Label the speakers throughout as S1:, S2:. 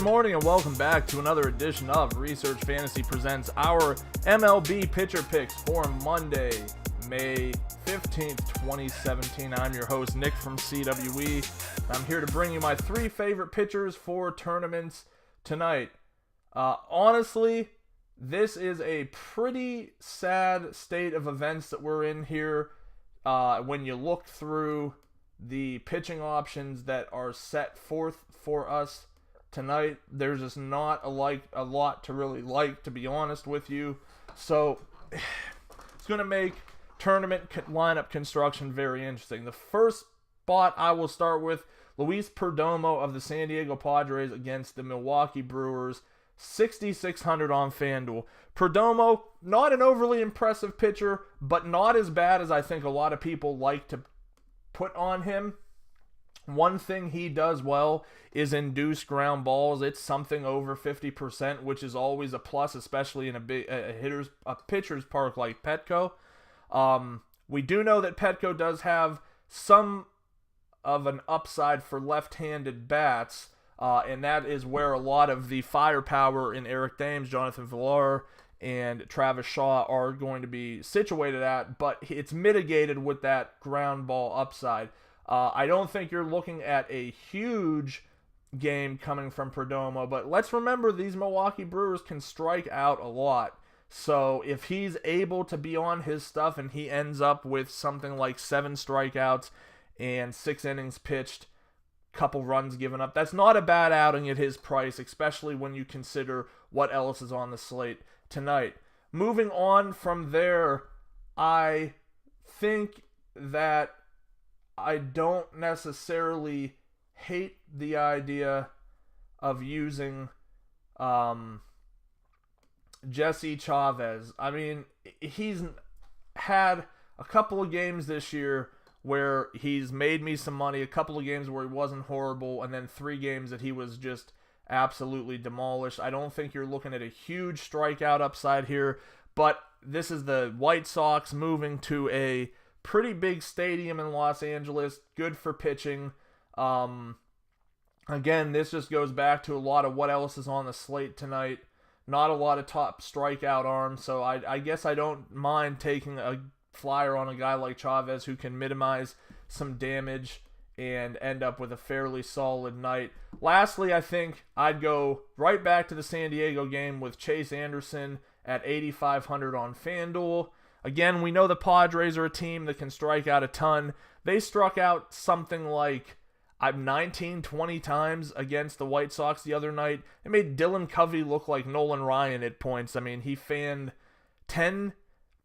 S1: morning and welcome back to another edition of Research Fantasy presents our MLB pitcher picks for Monday, May 15th, 2017. I'm your host, Nick from CWE. I'm here to bring you my three favorite pitchers for tournaments tonight. Honestly, this is a pretty sad state of events that we're in here when you look through the pitching options that are set forth for us tonight. There's just not a lot to really like, to be honest with you. So it's going to make tournament lineup construction very interesting. The first spot I will start with, Luis Perdomo of the San Diego Padres against the Milwaukee Brewers, 6,600 on FanDuel. Perdomo, not an overly impressive pitcher, but not as bad as I think a lot of people like to put on him. One thing he does well is induce ground balls. It's something over 50%, which is always a plus, especially in a pitcher's park like Petco. We do know that Petco does have some of an upside for left-handed bats, and that is where a lot of the firepower in Eric Thames, Jonathan Villar, and Travis Shaw are going to be situated at, but it's mitigated with that ground ball upside. I don't think you're looking at a huge game coming from Perdomo, but let's remember these Milwaukee Brewers can strike out a lot. So if he's able to be on his stuff and he ends up with something like 7 strikeouts and 6 innings pitched, couple runs given up, that's not a bad outing at his price, especially when you consider what else is on the slate tonight. Moving on from there, I think that I don't necessarily hate the idea of using Jesse Chavez. I mean, he's had a couple of games this year where he's made me some money, a couple of games where he wasn't horrible, and then 3 games that he was just absolutely demolished. I don't think you're looking at a huge strikeout upside here, but this is the White Sox moving to a pretty big stadium in Los Angeles, good for pitching. Again, this just goes back to a lot of what else is on the slate tonight. Not a lot of top strikeout arms, so I guess I don't mind taking a flyer on a guy like Chavez who can minimize some damage and end up with a fairly solid night. Lastly, I think I'd go right back to the San Diego game with Chase Anderson at 8,500 on FanDuel. Again, we know the Padres are a team that can strike out a ton. They struck out something like 19, 20 times against the White Sox the other night. It made Dylan Covey look like Nolan Ryan at points. I mean, he fanned 10.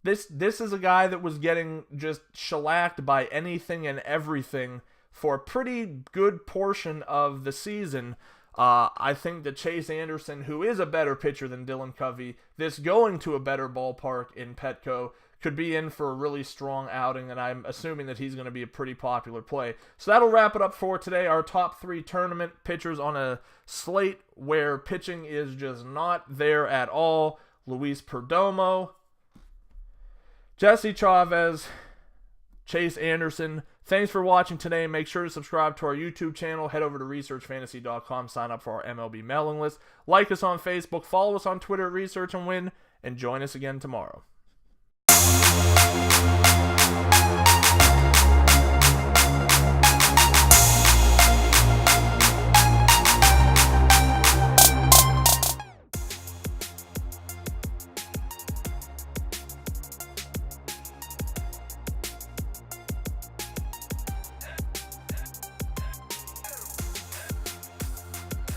S1: This is a guy that was getting just shellacked by anything and everything for a pretty good portion of the season. I think that Chase Anderson, who is a better pitcher than Dylan Covey, this going to a better ballpark in Petco, could be in for a really strong outing, and I'm assuming that he's going to be a pretty popular play. So that'll wrap it up for today. Our top 3 tournament pitchers on a slate where pitching is just not there at all. Luis Perdomo, Jesse Chavez, Chase Anderson. Thanks for watching today. Make sure to subscribe to our YouTube channel. Head over to ResearchFantasy.com. Sign up for our MLB mailing list. Like us on Facebook. Follow us on Twitter at Research and Win. And join us again tomorrow.